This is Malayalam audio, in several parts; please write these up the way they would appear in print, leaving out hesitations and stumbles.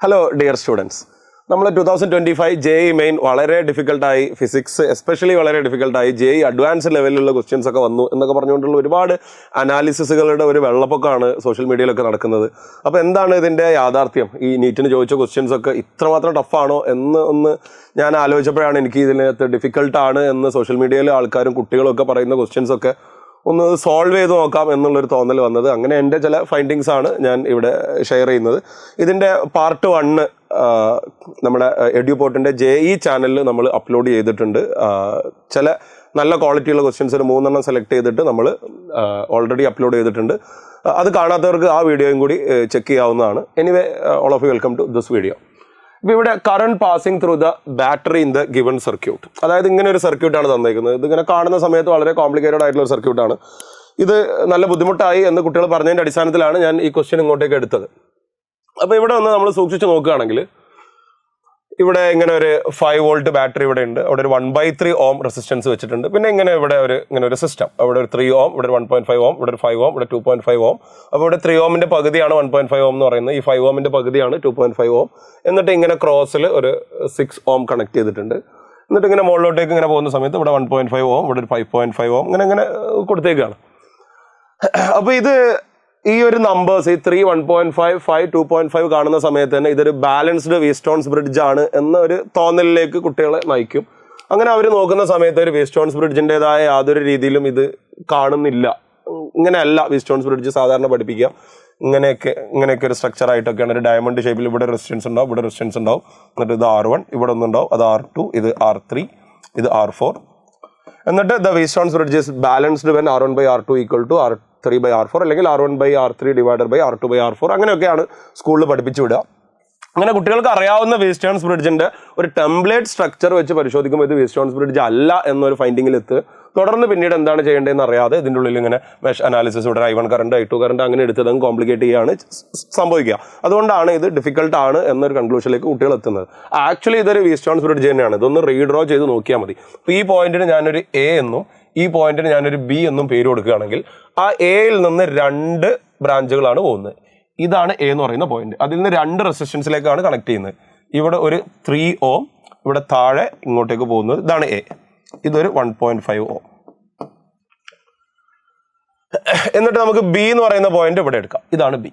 ഹലോ ഡിയർ സ്റ്റുഡൻസ്, നമ്മൾ 2025 JEE മെയിൻ വളരെ ഡിഫിക്കൽട്ടായി, ഫിസിക്സ് എസ്പെഷ്യലി വളരെ ഡിഫിക്കൽട്ടായി, JEE അഡ്വാൻസ് ലെവലിലുള്ള ക്വസ്റ്റ്യൻസ് ഒക്കെ വന്നു എന്നൊക്കെ പറഞ്ഞുകൊണ്ടുള്ള ഒരുപാട് അനാലിസിസുകളുടെ ഒരു വെള്ളപ്പൊക്കമാണ് സോഷ്യൽ മീഡിയയിലൊക്കെ നടക്കുന്നത്. അപ്പോൾ എന്താണ് ഇതിൻ്റെ യാഥാർത്ഥ്യം? ഈ നീറ്റിന് ചോദിച്ച ക്വസ്റ്റ്യൻസ് ഒക്കെ ഇത്രമാത്രം ടഫാണോ എന്ന് ഞാൻ ആലോചിച്ചപ്പോഴാണ് എനിക്ക് ഇതിനകത്ത് ഡിഫിക്കൽട്ടാണ് എന്ന് സോഷ്യൽ മീഡിയയിലെ ആൾക്കാരും കുട്ടികളും ഒക്കെ പറയുന്ന ക്വസ്റ്റ്യൻസ് ഒക്കെ ഒന്ന് സോൾവ് ചെയ്ത് നോക്കാം എന്നുള്ളൊരു തോന്നൽ വന്നത്. അങ്ങനെ എൻ്റെ ചില ഫൈൻഡിങ്സ് ആണ് ഞാൻ ഇവിടെ ഷെയർ ചെയ്യുന്നത്. ഇതിൻ്റെ പാർട്ട് 1 നമ്മുടെ എഡ്യൂപോർട്ടിൻ്റെ JEE ചാനലിൽ നമ്മൾ അപ്ലോഡ് ചെയ്തിട്ടുണ്ട്. ചില നല്ല ക്വാളിറ്റിയുള്ള ക്വസ്റ്റ്യൻസ് ഒരു 3 സെലക്ട് ചെയ്തിട്ട് നമ്മൾ ഓൾറെഡി അപ്ലോഡ് ചെയ്തിട്ടുണ്ട്. അത് കാണാത്തവർക്ക് ആ വീഡിയോയും കൂടി ചെക്ക് ചെയ്യാവുന്നതാണ്. Anyway, all of you welcome to this video. ഇപ്പോൾ ഇവിടെ current passing through the battery in the given circuit, അതായത് ഇങ്ങനെ ഒരു സർക്യൂട്ടാണ് തന്നേക്കുന്നത്. ഇതിങ്ങനെ കാണുന്ന സമയത്ത് വളരെ കോംപ്ലിക്കേറ്റഡ് ആയിട്ടുള്ള ഒരു സർക്യൂട്ടാണ്. ഇത് നല്ല ബുദ്ധിമുട്ടായി എന്ന് കുട്ടികൾ പറഞ്ഞതിൻ്റെ അടിസ്ഥാനത്തിലാണ് ഞാൻ ഈ ക്വസ്റ്റ്യൻ ഇങ്ങോട്ടേക്ക് എടുത്തത്. അപ്പോൾ ഇവിടെ ഒന്ന് നമ്മൾ സൂക്ഷിച്ച് നോക്കുകയാണെങ്കിൽ ഇവിടെ ഇങ്ങനെ ഒരു 5 വോൾട്ട് ബാറ്ററി ഇവിടെ ഉണ്ട്. അവിടെ ഒരു 1/3 ഓം റെസിസ്റ്റൻസ് വെച്ചിട്ടുണ്ട്. പിന്നെ ഇങ്ങനെ ഒരു സിസ്റ്റം, അവിടെ ഒരു 3 ഓം, ഇവിടെ ഒരു 1.5 ഓം, ഇവിടെ ഒരു 5 ഓം, ഇവിടെ 2.5 ഓം. അപ്പോൾ ഇവിടെ 3 ഓമിൻ്റെ പകുതിയാണ് 1.5 ഓം എന്ന് പറയുന്നത്. ഈ 5 ഓമിൻ്റെ പകുതിയാണ് 2.5 ഓം. എന്നിട്ട് ഇങ്ങനെ ക്രോസിൽ ഒരു 6 ഓം കണക്ട് ചെയ്തിട്ടുണ്ട്. എന്നിട്ട് ഇങ്ങനെ മുകളിലോട്ടേക്ക് ഇങ്ങനെ പോകുന്ന സമയത്ത് ഇവിടെ 1.5 ഓം, ഇവിടെ ഒരു 5.5 ഓം, ഇങ്ങനെ കൊടുത്തേക്കാണ്. അപ്പോൾ ഇത് ഈ ഒരു നമ്പേഴ്സ്, ഈ 3, 1.5, 5, 2.5 കാണുന്ന സമയത്ത് തന്നെ ഇതൊരു ബാലൻസ്ഡ് വീറ്റ്സ്റ്റോൺസ് ബ്രിഡ്ജ് ആണ് എന്ന ഒരു തോന്നലിലേക്ക് കുട്ടികളെ നയിക്കും. അങ്ങനെ അവർ നോക്കുന്ന സമയത്ത് ഒരു വീറ്റ്സ്റ്റോൺസ് ബ്രിഡ്ജിൻ്റെതായ യാതൊരു രീതിയിലും ഇത് കാണുന്നില്ല. ഇങ്ങനെയല്ല വീറ്റ്സ്റ്റോൺസ് ബ്രിഡ്ജ് സാധാരണ പഠിപ്പിക്കുക. ഇങ്ങനെയൊക്കെ ഒരു സ്ട്രക്ചർ ആയിട്ടൊക്കെയാണ്. ഒരു ഡയമണ്ട് ഷേപ്പിൽ ഇവിടെ റെസിസ്റ്റൻസ് ഉണ്ടാവും, ഇവിടെ റെസിസ്റ്റൻസ് ഉണ്ടാവും. എന്നിട്ട് ഇത് R1, ഇവിടെ ഒന്നുണ്ടാവും, അത് R2, ഇത് R3, ഇത് R4. എന്നിട്ട് the Wheatstone's bridge is balanced when R1/R2 equal to R3/R4 അല്ലെങ്കിൽ R1/R3 ഡിവൈഡഡ് ബൈ R2/R4. അങ്ങനെയൊക്കെയാണ് സ്കൂളിൽ പഠിപ്പിച്ചു വിടുക. അങ്ങനെ കുട്ടികൾക്ക് അറിയാവുന്ന വീറ്റ്സ്റ്റോൺസ് ബ്രിഡ്ജിൻ്റെ ഒരു ടെംപ്ലേറ്റ് സ്ട്രക്ചർ വെച്ച് പരിശോധിക്കുമ്പോൾ ഇത് വീറ്റ്സ്റ്റോൺസ് ബ്രിഡ്ജ് അല്ല എന്നൊരു ഫൈൻഡിങ്ങിലെത്ത്. തുടർന്ന് പിന്നീട് എന്താണ് ചെയ്യേണ്ടതെന്ന് അറിയാതെ ഇതിൻ്റെ ഉള്ളിൽ ഇങ്ങനെ മെഷ് അനാലിസിസ്, ഇവിടെ I1 കറണ്ട്, I2 കറണ്ട് അങ്ങനെ എടുത്തതും കോംപ്ലിക്കേറ്റ് ചെയ്യുകയാണ് സംഭവിക്കുക. അതുകൊണ്ടാണ് ഇത് ഡിഫിക്കൽട്ട് ആണ് എന്നൊരു കൺക്ലൂഷനിലേക്ക് കുട്ടികൾ എത്തുന്നത്. ആക്ച്വലി ഇതൊരു വീറ്റ്സ്റ്റോൺസ് ബ്രിഡ്ജ് തന്നെയാണ്. ഇതൊന്ന് റീഡ്രോ ചെയ്ത് നോക്കിയാൽ മതി. അപ്പോൾ ഈ പോയിന്റിന് ഞാനൊരു A എന്നും ഈ പോയിന്റിന് ഞാനൊരു B എന്നും പേര് കൊടുക്കുകയാണെങ്കിൽ ആ Aയിൽ നിന്ന് 2 ബ്രാഞ്ചുകളാണ് പോകുന്നത്. ഇതാണ് A എന്ന് പറയുന്ന പോയിന്റ്. അതിൽ നിന്ന് 2 റെസിസ്റ്റൻസിലേക്കാണ് കണക്ട് ചെയ്യുന്നത്. ഇവിടെ ഒരു 3 ഓം, ഇവിടെ താഴെ ഇങ്ങോട്ടേക്ക് പോകുന്നത്, ഇതാണ് A. ഇതൊരു 1.5 ഓം. എന്നിട്ട് നമുക്ക് B എന്ന് പറയുന്ന പോയിന്റ് ഇവിടെ എടുക്കാം. ഇതാണ് B.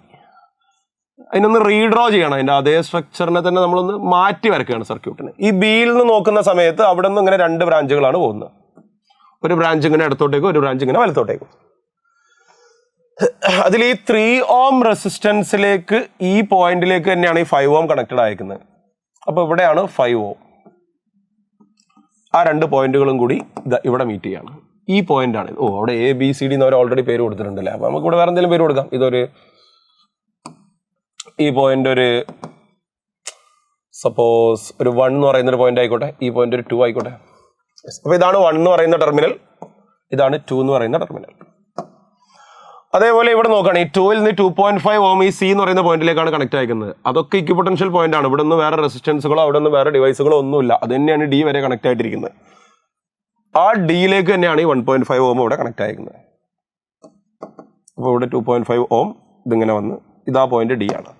അതിനൊന്ന് റീഡ്രോ ചെയ്യണം. അതിൻ്റെ അതേ സ്ട്രക്ചറിനെ തന്നെ നമ്മളൊന്ന് മാറ്റി വരയ്ക്കുകയാണ് സർക്യൂട്ടിന്. ഈ Bയിൽ നിന്ന് നോക്കുന്ന സമയത്ത് അവിടെ നിന്ന് ഇങ്ങനെ 2 ബ്രാഞ്ചുകളാണ് പോകുന്നത്. ഒരു ബ്രാഞ്ച് ഇങ്ങനെ ഇടത്തോട്ടേക്കും, ഒരു ബ്രാഞ്ച് ഇങ്ങനെ വലത്തോട്ടേക്കും. അതിൽ ഈ 3 ഓം റെസിസ്റ്റൻസിലേക്ക്, ഈ പോയിന്റിലേക്ക് തന്നെയാണ് ഈ 5 ഓം കണക്റ്റഡ് ആയിരിക്കുന്നത്. അപ്പോൾ ഇവിടെയാണ് 5 ഓം. ആ 2 പോയിന്റുകളും കൂടി ഇവിടെ മീറ്റ് ചെയ്യാണ്. ഈ പോയിന്റാണ്. അവിടെ ABCD എന്ന് അവർ ഓൾറെഡി പേര് കൊടുത്തിട്ടുണ്ടല്ലേ. അപ്പോൾ നമുക്ക് ഇവിടെ വേറെ എന്തെങ്കിലും പേര് കൊടുക്കാം. ഈ പോയിന്റ് ഒരു സപ്പോസ് ഒരു 1 എന്ന് പറയുന്നൊരു പോയിന്റ് ആയിക്കോട്ടെ. ഈ പോയിന്റ് ഒരു 2 ആയിക്കോട്ടെ. അപ്പോൾ ഇതാണ് 1 എന്ന് പറയുന്ന ടെർമിനൽ, ഇതാണ് 2 എന്ന് പറയുന്ന ടെർമിനൽ. അതേപോലെ ഇവിടെ നോക്കുകയാണ്, ഈ 2ൽ നിന്ന് 2.5 ഓം ഈ C എന്ന് പറയുന്ന പോയിന്റിലേക്കാണ് കണക്ട് ആയിരിക്കുന്നത്. അതൊക്കെ ഇക്വിപൊട്ടൻഷ്യൽ പോയിന്റ് ആണ്. ഇവിടെ നിന്ന് വേറെ റെസിസ്റ്റൻസുകളോ അവിടെ നിന്ന് വേറെ ഡിവൈസുകളോ ഒന്നുമില്ല. അത് തന്നെയാണ് D വരെ കണക്ട് ആയിട്ടിരിക്കുന്നത്. ആ Dയിലേക്ക് തന്നെയാണ് ഈ 1.5 ഓം ഇവിടെ കണക്ട് ആയിരിക്കുന്നത്. അപ്പോൾ ഇവിടെ 2.5 ഓം ഇതിങ്ങനെ വന്ന് ഇതാ പോയിന്റ് D ആണ്.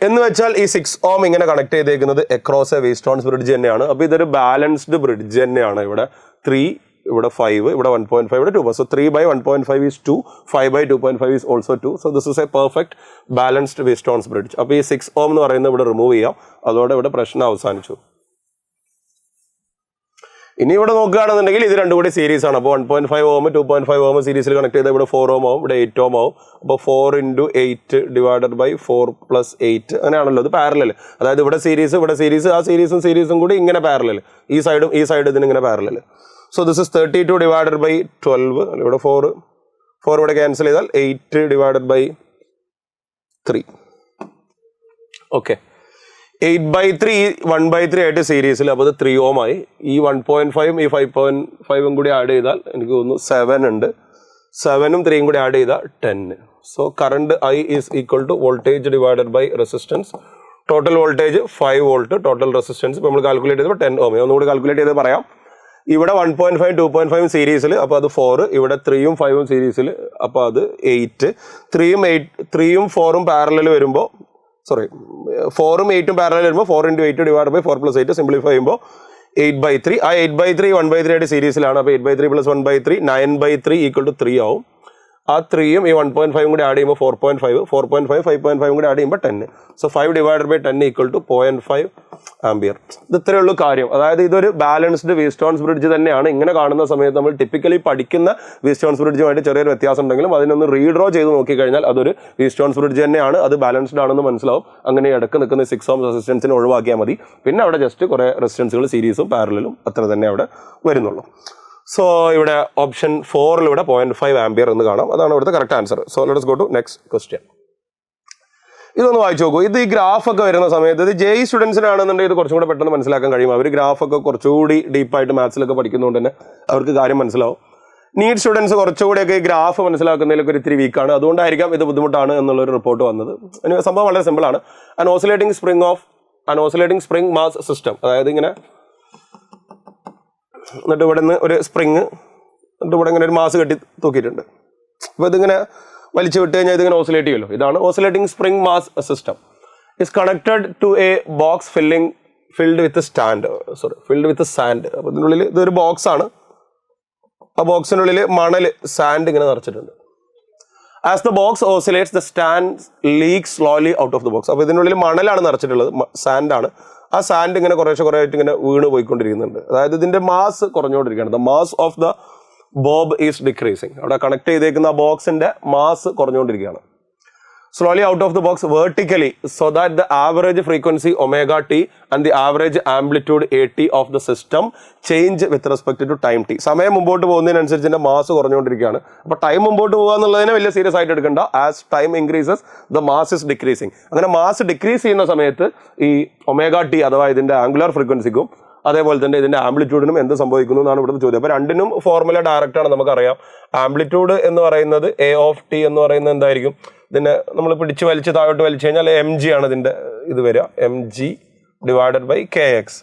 എന്ന് വെച്ചാൽ ഈ 6 ഓം ഇങ്ങനെ കണക്ട് ചെയ്തേക്കുന്നത് അക്രോസ് എ വീറ്റ്സ്റ്റോൺസ് ബ്രിഡ്ജ് തന്നെയാണ്. അപ്പോൾ ഇതൊരു ബാലൻസ്ഡ് ബ്രിഡ്ജ് തന്നെയാണ്. ഇവിടെ 3, ഇവിടെ 5, ഇവിടെ 1.5, ഇവിടെ 2. So 3/1.5 is 2, 5/2.5 is also 2. So this is a perfect balanced Wheatstone's bridge. അപ്പോൾ ഈ 6 ഓം എന്ന് പറയുന്നത് ഇവിടെ റിമൂവ് ചെയ്യാം. അതോടെ ഇവിടെ പ്രശ്നം അവസാനിച്ചു. ഇനി ഇവിടെ നോക്കുകയാണെന്നുണ്ടെങ്കിൽ ഇത് 2 കൂടി സീരീസ് ആണ്. അപ്പോൾ 1.5 ഓം 2.5 ഓം സീരീസിൽ കണക്ട് ചെയ്താൽ ഇവിടെ 4 ഓം ആവും, ഇവിടെ 8 ഓം ആവും. അപ്പോൾ 4 × 8 ഡിവൈഡഡ് ബൈ 4 + 8 അങ്ങനെയാണല്ലോ. ഇത് പാരലൽ. അതായത് ഇവിടെ സീരീസ്, ആ സീരീസും കൂടി ഇങ്ങനെ പാരലൽ. ഈ സൈഡ് ഇതിനിങ്ങനെ parallel. So this is 32 divided by 12. ഇവിടെ 4 ഇവിടെ ക്യാൻസൽ ചെയ്താൽ 8 ഡിവൈഡഡ് ബൈ 3. ഓക്കെ, 8/3 1/3 ആയിട്ട് സീരീസിൽ. അപ്പോൾ ഇത് 3 ഓം ആയി. ഈ 1.5 ഈ 5.5 കൂടി ആഡ് ചെയ്താൽ എനിക്ക് തോന്നുന്നു 7 ഉണ്ട്. 7ഉം 3ഉം കൂടി ആഡ് ചെയ്താൽ 10. So current I is equal to voltage divided by resistance. Total voltage 5 volt, total resistance ഇപ്പോൾ നമ്മൾ കാൽക്കുലേറ്റ് ചെയ്തപ്പോൾ 10 ഓം. ഒന്നുകൂടി കാൽക്കുലേറ്റ് ചെയ്ത് പറയാം. ഇവിടെ 1.5 2.5 സീരീസിൽ, അപ്പോൾ അത് 4. ഇവിടെ 3ഉം 5ഉം സീരീസിൽ, അപ്പോൾ അത് 8. 3ഉം 4ഉം പാരലൽ വരുമ്പോൾ സോറി 4ഉം 8ഉം പാരലൽ വരുമ്പോൾ 4 × 8 ഡിവൈഡ് ബൈ 4 + 8 സിംപ്ലിഫൈ ചെയ്യുമ്പോൾ 8/3. ആ 8/3 1/3 ആയിട്ട് സീരീസിലാണ്. അപ്പോൾ 8/3 + 1/3 9/3 = 3 ആവും. ആ 3യും ഈ 1.5 കൂടി ആഡ് ചെയ്യുമ്പോൾ 4.5, 4.5 5.5 കൂടി ആഡ് ചെയ്യുമ്പോൾ 10. So 5 divided by 10 = 0.5 ampere. ഇത് ഇത്രയേ ഉള്ളൂ കാര്യം. അതായത് ഇതൊരു ബാലൻസ്ഡ് വീറ്റ്സ്റ്റോൺസ് ബ്രിഡ്ജ് തന്നെയാണ്. ഇങ്ങനെ കാണുന്ന സമയത്ത് നമ്മൾ ടിപ്പിക്കലി പഠിക്കുന്ന വീറ്റ്സ്റ്റോൺസ് ബ്രിഡ്ജുമായിട്ട് ചെറിയൊരു വ്യത്യാസം ഉണ്ടെങ്കിലും അതിനൊന്ന് റീഡ്രോ ചെയ്ത് നോക്കിക്കഴിഞ്ഞാൽ അതൊരു വീറ്റ്സ്റ്റോൺസ് ബ്രിഡ്ജ് തന്നെയാണ്. അത് ബാലൻസ്ഡ് ആണെന്ന് മനസ്സിലാവും. അങ്ങനെ ഇടക്ക് നിൽക്കുന്ന 6 ഓം റെസിസ്റ്റൻസിനെ ഒഴിവാക്കിയാൽ മതി. പിന്നെ അവിടെ ജസ്റ്റ് കുറേ റെസിസ്റ്റൻസുകൾ സീരീസും പാരലലും അത്ര തന്നെ അവിടെ വരുന്നുള്ളൂ. സോ ഇവിടെ ഓപ്ഷൻ 4 0.5 ആംപിയർ എന്ന് കാണാം. അതാണ് ഇവിടുത്തെ correct answer. So let's go to next question. ഇതൊന്ന് വായിച്ചു നോക്കൂ. ഇത് ഈ ഗ്രാഫൊക്കെ വരുന്ന സമയത്ത് ഇത് JEE സ്റ്റുഡൻസിനാണെന്നുണ്ടെങ്കിൽ ഇത് കുറച്ചും കൂടെ പെട്ടെന്ന് മനസ്സിലാക്കാൻ കഴിയും. അവർ ഗ്രാഫൊക്കെ കുറച്ചുകൂടി ഡീപ്പായിട്ട് മാത്സിലൊക്കെ പഠിക്കുന്നതുകൊണ്ട് തന്നെ അവർക്ക് കാര്യം മനസ്സിലാവും. നീറ്റ് സ്റ്റുഡൻസ് കുറച്ചുകൂടെയൊക്കെ ഈ ഗ്രാഫ് മനസ്സിലാക്കുന്നതിലൊക്കെ ഒരു ഇത്തിരി വീക്കാണ്. അതുകൊണ്ടായിരിക്കാം ഇത് ബുദ്ധിമുട്ടാണ് എന്നുള്ളൊരു റിപ്പോർട്ട് വന്നത്. സംഭവം വളരെ സിമ്പിളാണ്. An oscillating spring mass system. അതായത് ഇങ്ങനെ എന്നിട്ട് ഇവിടെ നിന്ന് ഒരു സ്പ്രിങ് എന്നിട്ട് ഇവിടെ ഇങ്ങനെ ഒരു മാസ് കെട്ടി തൂക്കിയിട്ടുണ്ട്. അപ്പോൾ ഇതിങ്ങനെ വലിച്ചു വിട്ട് കഴിഞ്ഞാൽ ഇതിങ്ങനെ ഓസിലേറ്റ് ചെയ്യുമല്ലോ. ഇതാണ് oscillating spring mass system. Is connected to a box filled with sand. അപ്പോൾ ഇതിനുള്ളിൽ ഇതൊരു ബോക്സ് ആണ്. ആ ബോക്സിനുള്ളിൽ മണൽ സാൻഡ് ഇങ്ങനെ നിറച്ചിട്ടുണ്ട്. As the box oscillates the stand leaks slowly out of the box. അപ്പോൾ ഇതിനുള്ളിൽ മണലാണ് നിറച്ചിട്ടുള്ളത്, സാൻഡാണ്. ആ സാൻഡ് ഇങ്ങനെ കുറേശ്ശായിട്ട് ഇങ്ങനെ വീണ് പോയിക്കൊണ്ടിരിക്കുന്നുണ്ട്. അതായത് ഇതിന്റെ മാസ് കുറഞ്ഞുകൊണ്ടിരിക്കുകയാണ്. The mass of the bob is decreasing. അവിടെ കണക്ട് ചെയ്തേക്കുന്ന ആ ബോക്സിന്റെ മാസ് കുറഞ്ഞുകൊണ്ടിരിക്കുകയാണ്. slowly out of the box vertically so that the average frequency omega t and the average amplitude at of the system change with respect to time t. സമയം മുമ്പോട്ട് പോകുന്നതിനനുസരിച്ച് ഇതിന്റെ മാസ് കുറഞ്ഞുകൊണ്ടിരിക്കുകയാണ്. അപ്പോൾ ടൈം മുമ്പോട്ട് പോകുക എന്നുള്ളതിനെ വലിയ സീരിയസ് ആയിട്ട് എടുക്കണ്ട. As time increases the mass is decreasing. അങ്ങനെ മാസ് ഡിക്രീസ് ചെയ്യുന്ന സമയത്ത് ഈ ഒമേഗ ടി അഥവാ ഇതിന്റെ ആംഗുലർ ഫ്രീക്വൻസിക്കും അതേപോലെ തന്നെ ഇതിന്റെ ആംപ്ലിറ്റ്യൂഡിനും എന്ത് സംഭവിക്കുന്നു എന്നാണ് ഇവിടുത്തെ ചോദ്യം. അപ്പോൾ രണ്ടിനും ഫോർമുല ഡയറക്റ്റ് ആണ്, നമുക്കറിയാം. ആംപ്ലിറ്റ്യൂഡ് എന്ന് പറയുന്നത് എ ഓഫ് ടി എന്ന് പറയുന്നത് എന്തായിരിക്കും? ഇതിനെ നമ്മൾ പിടിച്ച് വലിച്ച് താഴോട്ട് വലിച്ചു കഴിഞ്ഞാൽ mg ആണ് ഇതിന്റെ ഇത് വരിക. mg divided by kx.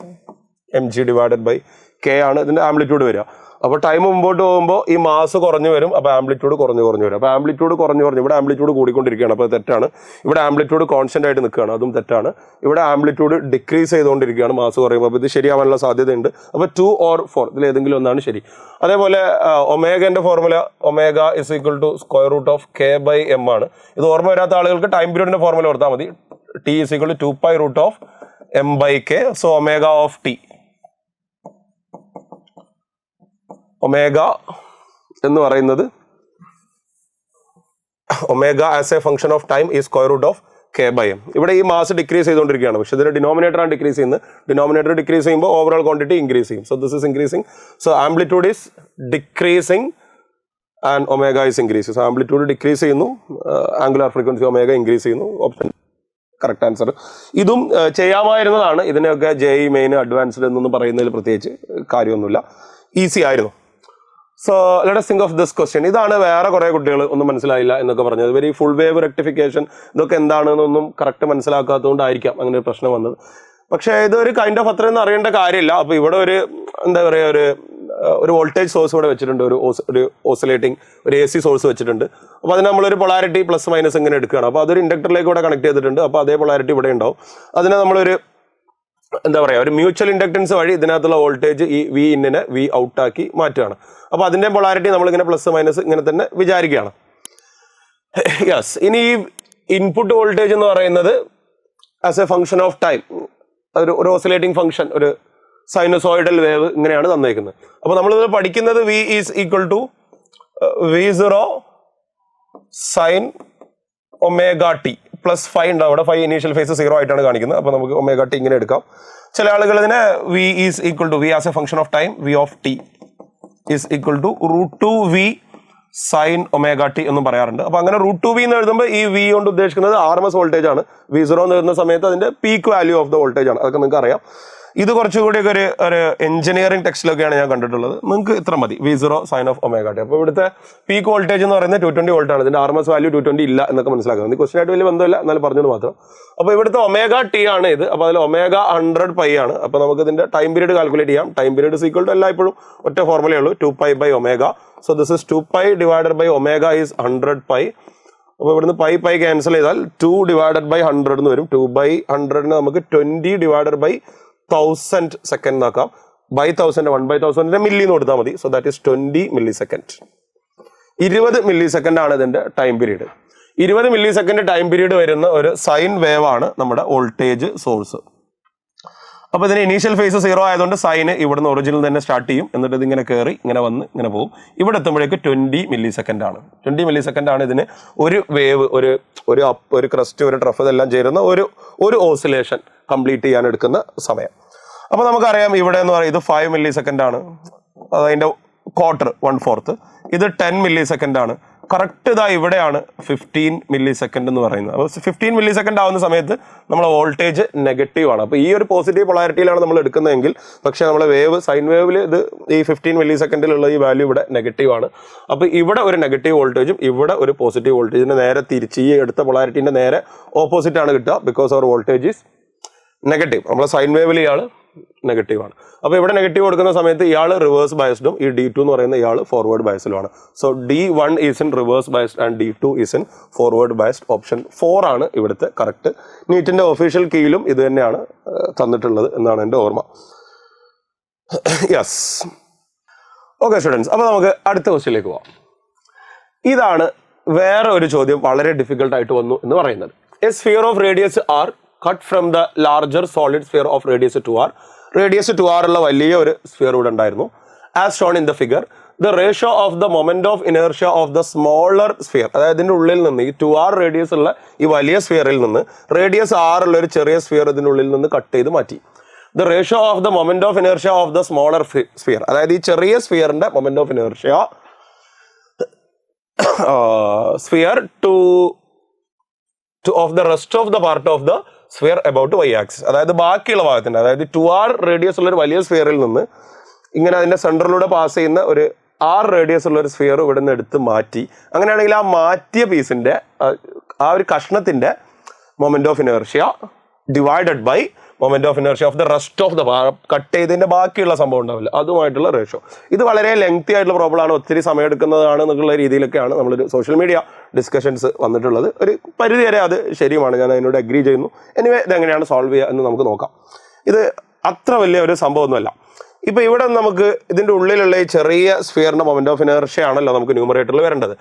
mg divided by k ആണ് ഇതിന്റെ ആംപ്ലിറ്റ്യൂഡ് വരിക. അപ്പോൾ ടൈം മുമ്പോട്ട് പോകുമ്പോൾ ഈ മാസ് കുറഞ്ഞു വരും, അപ്പോൾ ആംപ്ലിറ്റ്യൂഡ് കുറഞ്ഞു വരും. അപ്പോൾ ആംപ്ലിറ്റ്യൂഡ് കുറഞ്ഞു ഇവിടെ ആംപ്ലിറ്റ്യൂഡ് കൂടിക്കൊണ്ടിരിക്കുകയാണ്, അപ്പോൾ തെറ്റാണ്. ഇവിടെ ആംപ്ലിറ്റ്യൂഡ് കോൺസ്റ്റന്റ് ആയിട്ട് നിൽക്കുകയാണ്, അതും തെറ്റാണ്. ഇവിടെ ആംപ്ലിറ്റ്യൂഡ് ഡിക്രീസ് ചെയ്തുകൊണ്ടിരിക്കുകയാണ് മാസ് കുറയുമ്പോൾ. അപ്പോൾ ഇത് ശരിയാവാനുള്ള സാധ്യതയുണ്ട്. അപ്പോൾ 2 or 4 ഇതിൽ ഏതെങ്കിലും ഒന്നാണ് ശരി. അതേപോലെ ഒമേഗന്റെ formula omega is equal to square root of k/m ആണ്. ഇത് ഓർമ്മ വരാത്ത ആളുകൾക്ക് ടൈം പീരീഡിന്റെ ഫോർമുല ഓർത്താൽ മതി. t is equal to 2π root of m/k. So omega of t, omega എന്ന് പറയുന്നത് omega as a function of time ഈ സ്ക്വയർ റൂട്ട് ഓഫ് k/m. ഇവിടെ ഈ മാസ് ഡിക്രീസ് ചെയ്തുകൊണ്ടിരിക്കുകയാണ്, പക്ഷേ ഇതിന്റെ ഡിനോമിനേറ്റർ ആണ് ഡിക്രീസ് ചെയ്യുന്നത്. ഡിനോമിനേറ്റർ ഡിക്രീസ് ചെയ്യുമ്പോൾ ഓവറോൾ ക്വാണ്ടിറ്റി ഇൻക്രീസ് ചെയ്യും. So this is increasing. So amplitude is decreasing and omega is increasing. So amplitude decrease ചെയ്യുന്നു, ആംഗുലാർ ഫ്രീക്വൻസി ഒമേഗ ഇൻക്രീസ് ചെയ്യുന്നു. Option correct answer. ഇതും ചെയ്യാമായിരുന്നതാണ്. ഇതിനെയൊക്കെ JEE മെയിൻ അഡ്വാൻസ്ഡ് എന്നൊന്നും പറയുന്നതിൽ പ്രത്യേകിച്ച് കാര്യമൊന്നുമില്ല, ഈസി ആയിരുന്നു. So let us think of this question. ഇതാണ് വേറെ കുറേ കുട്ടികൾ ഒന്നും മനസ്സിലായില്ല എന്നൊക്കെ പറഞ്ഞത്. ഇവർ ഈ ഫുൾ വേവ് റെക്ടിഫിക്കേഷൻ ഇതൊക്കെ എന്താണെന്നൊന്നും കറക്റ്റ് മനസ്സിലാക്കാത്തതുകൊണ്ടായിരിക്കാം അങ്ങനെ ഒരു പ്രശ്നം വന്നത്. പക്ഷേ ഇതൊരു കൈൻഡ് ഓഫ് അത്രയൊന്നും അറിയേണ്ട കാര്യമില്ല. അപ്പോൾ ഇവിടെ ഒരു എന്താ പറയുക, ഒരു വോൾട്ടേജ് സോഴ്സ് ഇവിടെ വെച്ചിട്ടുണ്ട്, ഒരു ഓസിലേറ്റിംഗ് ഒരു AC സോഴ്സ് വെച്ചിട്ടുണ്ട്. അപ്പോൾ അതിന് നമ്മളൊരു പൊളാരിറ്റി പ്ലസ് മൈനസ് ഇങ്ങനെ എടുക്കുകയാണ്. അപ്പോൾ അതൊരു ഇൻഡക്ടറിലേക്ക് ഇവിടെ കണക്ട് ചെയ്തിട്ടുണ്ട്. അപ്പോൾ അതേ പൊളാരിറ്റി ഇവിടെ ഉണ്ടാവും. അതിനെ നമ്മളൊരു എന്താ പറയുക, ഒരു മ്യൂച്വൽ ഇൻഡക്ടൻസ് വഴി ഇതിനകത്തുള്ള വോൾട്ടേജ് ഈ V ഇന്നിനെ V ഔട്ടാക്കി മാറ്റുകയാണ്. അപ്പോൾ അതിൻ്റെ പൊളാരിറ്റി നമ്മളിങ്ങനെ പ്ലസ് മൈനസ് ഇങ്ങനെ തന്നെ വിചാരിക്കുകയാണ്. യെസ്. ഇനി ഈ ഇൻപുട്ട് വോൾട്ടേജ് എന്ന് പറയുന്നത് as a function of time, ഒരു ഓസിലേറ്റിംഗ് ഫംഗ്ഷൻ, ഒരു സൈനസോയിഡൽ വേവ് ഇങ്ങനെയാണ് തന്നേക്കുന്നത്. അപ്പോൾ നമ്മളിത് പഠിക്കുന്നത് V is equal to V0 sine omega T plus 5 ഉണ്ടാവും. അവിടെ 5 ഇനീഷ്യൽ ഫേസ് 0 ആയിട്ടാണ് കാണിക്കുന്നത്. അപ്പോൾ നമുക്ക് ഒമേഗ ടി ഇങ്ങനെ എടുക്കാം. ചില ആളുകൾ ഇതിനെ V is equal to V as a function of time V of T is equal to √2V sine omega T എന്നും പറയാറുണ്ട്. അപ്പോൾ അങ്ങനെ √2V എന്ന് എഴുതുമ്പോൾ ഈ V കൊണ്ട് ഉദ്ദേശിക്കുന്നത് RMS വോൾട്ടേജ് ആണ്. V0 എന്ന് എഴുതുന്ന സമയത്ത് അതിന്റെ peak value of the voltage ആണ്. അതൊക്കെ നിങ്ങൾക്ക് അറിയാം. ഇത് കുറച്ചുകൂടിയൊക്കെ ഒരു എഞ്ചിനീയറിംഗ് ടെക്സ്റ്റിലൊക്കെയാണ് ഞാൻ കണ്ടിട്ടുള്ളത്. നിങ്ങൾക്ക് ഇത്ര മതി, V0 sign of omega T. അപ്പോൾ ഇവിടുത്തെ പീക്ക് വോൾട്ടേജ് എന്ന് പറയുന്നത് 220 വോൾട്ട് ആണ്. ഇതിന്റെ RMS വാല്യൂ 220 ഇല്ല എന്നൊക്കെ മനസ്സിലാക്കുന്നത്. ഈ ക്വസ്റ്റ്യൻ ആയിട്ട് വലിയ ബന്ധമില്ല, എന്നാലും പറഞ്ഞത് മാത്രം. അപ്പോൾ ഇവിടുത്തെ ഒമേഗ ടി ആണ് ഇത്. അപ്പോൾ അതിൽ ഒമേഗ 100π ആണ്. അപ്പോൾ നമുക്ക് ഇതിന്റെ ടൈം പീരീഡ് കാൽക്കുലേറ്റ് ചെയ്യാം. Time period is equal to എല്ലായ്പ്പോഴും ഒറ്റ ഫോർമുലയേ ഉള്ളൂ, 2π/ω. So this is 2π divided by omega is 100π. അപ്പോൾ ഇവിടുന്ന് പൈ ക്യാൻസൽ ചെയ്താൽ 2 ഡിവൈഡഡ് ബൈ 100 എന്ന് വരും. 2/100 നമുക്ക് 20 ഡിവൈഡഡ് ബൈ 1000 സെക്കൻഡ് എന്നാക്കാം. ബൈ 1000 1/1000 മില്ലി എന്ന് കൊടുത്താൽ മതി. So that is 20 milli second. 20 milli second ആണ് ഇതിന്റെ time period. 20 milli second time period വരുന്ന ഒരു സൈൻ വേവ് ആണ് നമ്മുടെ വോൾട്ടേജ് സോഴ്സ്. അപ്പോൾ ഇതിന് ഇനീഷ്യൽ ഫേസ് 0 ആയതുകൊണ്ട് സൈന് ഇവിടുന്ന് ഒറിജിനൽ തന്നെ സ്റ്റാർട്ട് ചെയ്യും. എന്നിട്ട് ഇതിങ്ങനെ കയറി ഇങ്ങനെ വന്ന് ഇങ്ങനെ പോകും. ഇവിടെ എത്തുമ്പോഴേക്ക് 20 മില്ലി സെക്കൻഡ് ആണ്. 20 മില്ലി സെക്കൻഡ് ആണ് ഇതിന് ഒരു വേവ്, ഒരു ക്രസ്റ്റ്, ഒരു ട്രഫ് ഇതെല്ലാം ചേരുന്ന ഒരു ഓസിലേഷൻ കംപ്ലീറ്റ് ചെയ്യാൻ എടുക്കുന്ന സമയം. അപ്പോൾ നമുക്കറിയാം ഇവിടെ എന്ന് പറയുന്നത് ഇത് 5 മില്ലി സെക്കൻഡ് ആണ്. അതിൻ്റെ ക്വാർട്ടർ 1/4. ഇത് 10 മില്ലി സെക്കൻഡ് ആണ്. കറക്റ്റ് ഇതാ ഇവിടെയാണ് 15 മില്ലി സെക്കൻഡ് എന്ന് പറയുന്നത്. അപ്പോൾ 15 മില്ലി സെക്കൻഡ് ആവുന്ന സമയത്ത് നമ്മുടെ വോൾട്ടേജ് നെഗറ്റീവ് ആണ്. അപ്പോൾ ഈ ഒരു പോസിറ്റീവ് പൊളാരിറ്റിയിലാണ് നമ്മൾ എടുക്കുന്നതെങ്കിൽ, പക്ഷേ നമ്മൾ സൈൻ വേവിൽ ഇത് ഈ 15 മില്ലി സെക്കൻഡിലുള്ള ഈ വാല്യൂ ഇവിടെ നെഗറ്റീവ് ആണ്. അപ്പോൾ ഇവിടെ ഒരു നെഗറ്റീവ് വോൾട്ടേജും ഇവിടെ ഒരു പോസിറ്റീവ് വോൾട്ടേജിന് നേരെ തിരിച്ച് ഈ എടുത്ത പൊളാരിറ്റീൻ്റെ നേരെ ഓപ്പോസിറ്റ് ആണ് കിട്ടുക. Because our voltage is negative. നമ്മളെ സൈൻ വേവിൽ ഇയാൾ നെഗറ്റീവ് ആണ്. അപ്പോൾ ഇവിടെ നെഗറ്റീവ് കൊടുക്കുന്ന സമയത്ത് ഇയാൾ റിവേഴ്സ് ബയസ്ഡും ഈ D2 എന്ന് പറയുന്ന ഇയാൾ ഫോർവേഡ് ബയസിലുമാണ്. So D1 is in reverse biased and D2 is in forward biased. Option 4 ആണ് ഇവിടുത്തെ കറക്റ്റ്. നീറ്റിന്റെ ഒഫീഷ്യൽ കീയിലും ഇത് തന്നെയാണ് തന്നിട്ടുള്ളത് എന്നാണ് എൻ്റെ ഓർമ്മ. യെസ്, ഓക്കെ സ്റ്റുഡൻസ്, അപ്പോൾ നമുക്ക് അടുത്ത ക്വസ്റ്റ്യനിലേക്ക് പോവാം. ഇതാണ് വേറെ ഒരു ചോദ്യം വളരെ ഡിഫിക്കൽട്ട് ആയിട്ട് വന്നു എന്ന് പറയുന്നത്. A sphere of radius R cut from the larger solid sphere of radius 2r. Radius 2r ഉള്ള വലിയ ഒരു സ്ഫിയർ ഇവിടെ ഉണ്ടായിരുന്നു. As shown in the figure, the ratio of the moment of inertia of the smaller sphere, അതായത് ഇതിൻ്റെ ഉള്ളിൽ നിന്ന് ഈ 2r റേഡിയസ് ഉള്ള ഈ വലിയ സ്ഫിയറിൽ നിന്ന് റേഡിയസ് r ഉള്ള ഒരു ചെറിയ സ്ഫിയർ ഇതിൻ്റെ ഉള്ളിൽ നിന്ന് കട്ട് ചെയ്ത് മാറ്റി. The ratio of the moment of inertia of the smaller sphere, അതായത് ഈ ചെറിയ സ്ഫിയറിന്റെ moment of inertia sphere to of the rest of the part of the sphere about y axis, അതായത് ബാക്കിയുള്ള ഭാഗത്തിൻ്റെ, അതായത് 2r റേഡിയസ് ഉള്ള ഒരു വലിയ സ്ഫിയറിൽ നിന്ന് ഇങ്ങനെ അതിൻ്റെ സെൻറ്ററിലൂടെ പാസ് ചെയ്യുന്ന ഒരു r റേഡിയസ് ഉള്ള ഒരു സ്ഫിയർ ഇവിടെ നിന്ന് എടുത്ത് മാറ്റി. അങ്ങനെയാണെങ്കിൽ ആ മാറ്റിയ പീസിൻ്റെ ആ ഒരു കഷ്ണത്തിൻ്റെ moment of inertia divided by moment of inertia of the rest of the cut ചെയ്തതിൻ്റെ ബാക്കിയുള്ള സംഭവം ഉണ്ടാവില്ല, അതുമായിട്ടുള്ള റേഷ്യോ. ഇത് വളരെ ലെങ്തി ആയിട്ടുള്ള പ്രോബ്ലം ആണ്, ഒത്തിരി സമയം എടുക്കുന്നതാണ് എന്നുള്ള രീതിയിലൊക്കെയാണ് നമ്മളൊരു സോഷ്യൽ മീഡിയ ഡിസ്കഷൻസ് വന്നിട്ടുള്ളത്. ഒരു പരിധി വരെ അത് ശരിയുമാണ്, ഞാൻ അതിനോട് അഗ്രി ചെയ്യുന്നു. എനിവേ ഇതെങ്ങനെയാണ് സോൾവ് ചെയ്യുക എന്ന് നമുക്ക് നോക്കാം. ഇത് അത്ര വലിയ ഒരു സംഭവമൊന്നുമല്ല. ഇപ്പോൾ ഇവിടെ നമുക്ക് ഇതിൻ്റെ ഉള്ളിലുള്ള ഈ ചെറിയ സ്ഫിയറിൻ്റെ മൊമെന്റ് ഓഫ് ഇനേർഷ്യ ആണല്ലോ നമുക്ക് ന്യൂമറേറ്ററിൽ വരേണ്ടത്.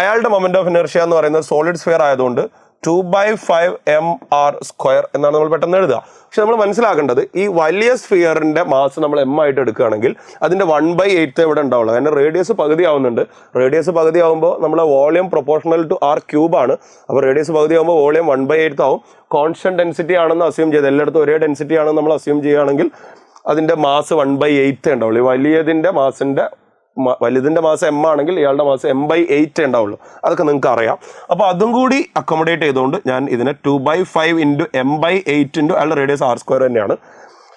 അയാളുടെ മൊമെന്റ് ഓഫ് ഇനേർഷ്യ എന്ന് പറയുന്നത് സോളിഡ് സ്ഫിയർ ആയതുകൊണ്ട് 2/5 mr² എന്നാണ് നമ്മൾ പെട്ടെന്ന് എഴുതുക. പക്ഷെ നമ്മൾ മനസ്സിലാക്കേണ്ടത് ഈ വലിയ സ്ഫിയറിന്റെ മാസ് നമ്മൾ m ആയിട്ട് എടുക്കുകയാണെങ്കിൽ അതിന്റെ 1/8 ഇവിടെ ഉണ്ടാവുള്ളൂ. കാരണം റേഡിയസ് പകുതി ആവുന്നുണ്ട്. റേഡിയസ് പകുതി ആവുമ്പോൾ നമ്മളെ വോളിയം പ്രൊപ്പോർഷണൽ ടു r³ ആണ്. അപ്പോൾ റേഡിയസ് പകുതി ആകുമ്പോൾ വോളിയം 1/8 ആവും. കോൺസ്റ്റന്റ് ഡെൻസിറ്റി ആണെന്ന് അസ്യൂം ചെയ്ത്, എല്ലായിടത്തും ഒരേ ഡെൻസിറ്റി ആണെന്ന് നമ്മൾ അസ്യൂം ചെയ്യുകയാണെങ്കിൽ അതിന്റെ മാസ് 1/8 ഉണ്ടാവുള്ളൂ. വലുതിന്റെ മാസ് m ആണെങ്കിൽ ഇയാളുടെ മാസ് m/8 ഉണ്ടാവുള്ളൂ. അതൊക്കെ നിങ്ങൾക്ക് അറിയാം. അപ്പോൾ അതും കൂടി അക്കോമഡേറ്റ് ചെയ്തുകൊണ്ട് ഞാൻ ഇതിനെ 2/5 × m/8 × അയാളുടെ റേഡിയസ് r² തന്നെയാണ്.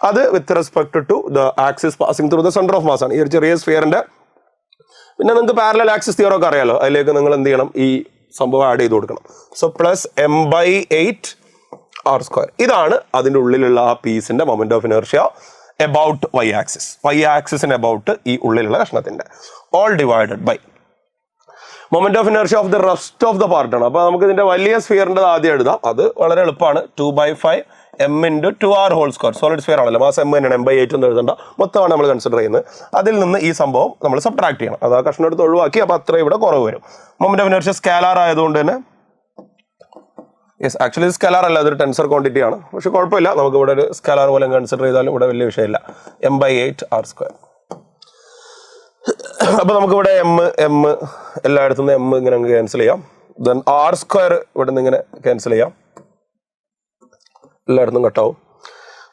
അത് with respect to the axis passing through the centre of mass ആണ് ഈ ഒരു ചെറിയ സ്ഫിയറിന്റെ. പിന്നെ നിങ്ങൾക്ക് പാരലൽ ആക്സിസ് തിയറി ഒക്കെ അറിയാലോ, അതിലേക്ക് നിങ്ങൾ എന്ത് ചെയ്യണം, ഈ സംഭവം ആഡ് ചെയ്ത് കൊടുക്കണം. So plus m/8 r². ഇതാണ് അതിൻ്റെ ഉള്ളിലുള്ള ആ പീസിന്റെ moment of inertia about y axis. Y axis in about ഈ ഉള്ളിലുള്ള കഷ്ണത്തിന്റെ all divided by moment of inertia of the rest of the part ആണ്. അപ്പോൾ നമുക്ക് ഇതിന്റെ വലിയ സ്ഫിയറിന്റെ ആദ്യം എഴുതാം. അത് വളരെ എളുപ്പമാണ്. 2/5 m × 2r² സോളിഡ് സ്ഫിയർ ആണല്ലോ, മാസ് m തന്നെയാണ്, m/8 എന്ന് എഴുതണ്ട, മൊത്തമാണ് നമ്മൾ കൺസിഡർ ചെയ്യുന്നത്. അതിൽ നിന്ന് ഈ സംഭവം നമ്മൾ സബ്ട്രാക്ട് ചെയ്യണം. അത് ആ കഷ്ണം എടുത്ത് ഒഴിവാക്കി. അപ്പോൾ അത്ര ഇവിടെ കുറവ് വരും. മൊമെന്റ് ഓഫ് ഇനേർഷ്യ സ്കാലാർ ആയതുകൊണ്ട് തന്നെ, യെസ് ആക്ച്വലി സ്കലാർ അല്ല, അതൊരു ടെൻസർ ക്വാണ്ടിറ്റി ആണ്. പക്ഷെ കുഴപ്പമില്ല, നമുക്ക് ഇവിടെ ഒരു സ്കലാർ പോലെ കൺസിഡർ ചെയ്താലും ഇവിടെ വലിയ വിഷയമില്ല. m/8 r². അപ്പോൾ നമുക്കിവിടെ m എല്ലായിടത്തു നിന്ന് m ഇങ്ങനെ ക്യാൻസൽ ചെയ്യാം. ദെൻ r² ഇവിടെ നിന്ന് ഇങ്ങനെ ക്യാൻസൽ ചെയ്യാം, എല്ലായിടത്തും കട്ടാവും.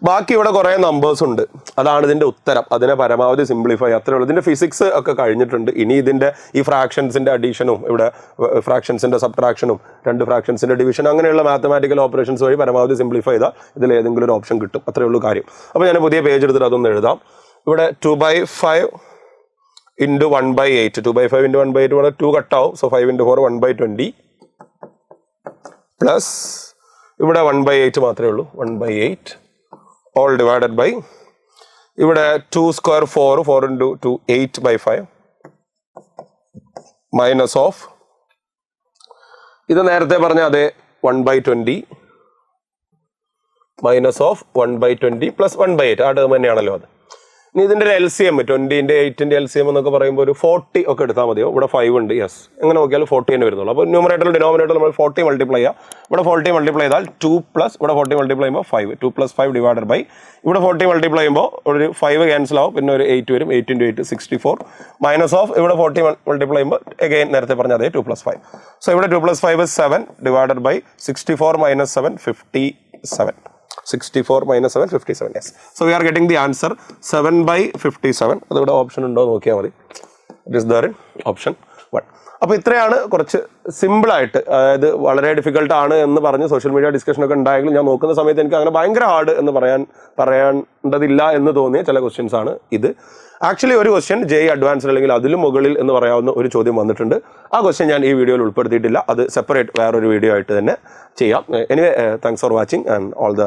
ബാക്കി ഇവിടെ കുറേ നമ്പേഴ്സ് ഉണ്ട്, അതാണ് ഇതിൻ്റെ ഉത്തരം. അതിനെ പരമാവധി സിംപ്ലിഫൈ, അത്രേ ഉള്ളൂ. ഇതിൻ്റെ ഫിസിക്സ് ഒക്കെ കഴിഞ്ഞിട്ടുണ്ട്. ഇനി ഇതിൻ്റെ ഈ ഫ്രാക്ഷൻസിൻ്റെ അഡീഷനും ഇവിടെ ഫ്രാക്ഷൻസിൻ്റെ സബ്ട്രാക്ഷനും 2 ഫ്രാക്ഷൻസിൻ്റെ ഡിവിഷൻ അങ്ങനെയുള്ള മാത്തമാറ്റിക്കൽ ഓപ്പറേഷൻസ് വഴി പരമാവധി സിംപ്ലിഫൈ ചെയ്താൽ ഇതിൽ ഏതെങ്കിലും ഒരു ഓപ്ഷൻ കിട്ടും. അത്രേ ഉള്ളൂ കാര്യം. അപ്പോൾ ഞാൻ പുതിയ പേജ് എടുത്തിട്ട് അതൊന്ന് എഴുതാം. ഇവിടെ 2/5 × 1/8, 2/5 × 1/8 ഇവിടെ 2 കട്ടാവും. സോ 5 × 4 1/20 പ്ലസ് ഇവിടെ 1/8 മാത്രമേ ഉള്ളൂ, 1/8 all divided by ഇവിടെ 2² 4 × 2 8/5 മൈനസ് ഓഫ് ഇത് നേരത്തെ പറഞ്ഞ അതേ 1/20 മൈനസ് ഓഫ് 1/20 പ്ലസ് 1/8 ആ ടേം തന്നെയാണല്ലോ അത്. ഇനി ഇതിൻ്റെ ഒരു LCM 20ൻ്റെ 8ൻ്റെ LCM എന്നൊക്കെ പറയുമ്പോൾ ഒരു 40 ഒക്കെ എടുത്താൽ മതിയോ? ഇവിടെ 5 ഉണ്ട്, യെസ്, എങ്ങനെ നോക്കിയാലും 40 തന്നെ വരുന്നുള്ളൂ. അപ്പോൾ ന്യൂമറേറ്ററിൽ ഡിനോമിനേറ്റർ നമ്മൾ 40 മൾട്ടിപ്ലൈ ചെയ്യുക. ഇവിടെ 40 മൾട്ടിപ്ലൈ ചെയ്താൽ 2 പ്ലസ് ഇവിടെ 40 മൾട്ടിപ്ലൈ ചെയ്യുമ്പോൾ 5, 2 + 5 ഡിവൈഡഡ് ബൈ ഇവിടെ 40 മൾട്ടിപ്ലൈ ചെയ്യുമ്പോൾ ഒരു 5 ക്യാൻസൽ ആവും, പിന്നെ ഒരു 8 വരും, 8 × 8 64 മൈനസ് ഓഫ് ഇവിടെ 40 മൾട്ടിപ്ലൈ ചെയ്യുമ്പോൾ അഗൈൻ നേരത്തെ പറഞ്ഞ അതേ 2 + 5. സോ ഇവിടെ 2 + 5 is 7 divided by 64 - 7 57. 64 - 7 57, yes. So we are getting the answer 7/57. അതിവിടെ ഓപ്ഷൻ ഉണ്ടോ നോക്കിയാൽ മതി. It is there in option 1. അപ്പോൾ ഇത്രയാണ് കുറച്ച് സിമ്പിളായിട്ട്, അതായത് വളരെ ഡിഫിക്കൽട്ട് ആണ് എന്ന് പറഞ്ഞ് സോഷ്യൽ മീഡിയ ഡിസ്കഷനൊക്കെ ഉണ്ടായെങ്കിലും ഞാൻ നോക്കുന്ന സമയത്ത് എനിക്ക് അങ്ങനെ ഭയങ്കര ഹാർഡ് എന്ന് പറയേണ്ടതില്ല എന്ന് തോന്നിയ ചില ക്വസ്റ്റ്യൻസ് ആണ് ഇത്. ആക്ച്വലി ഒരു ക്വസ്റ്റ്യൻ JEE അഡ്വാൻസ്ഡ് അല്ലെങ്കിൽ അതിലും മുകളിൽ എന്ന് പറയാവുന്ന ഒരു ചോദ്യം വന്നിട്ടുണ്ട്. ആ ക്വസ്റ്റ്യൻ ഞാൻ ഈ വീഡിയോയിൽ ഉൾപ്പെടുത്തിയിട്ടില്ല, അത് സെപ്പറേറ്റ് വേറൊരു വീഡിയോ ആയിട്ട് തന്നെ ചെയ്യാം. Anyway, thanks for watching and all the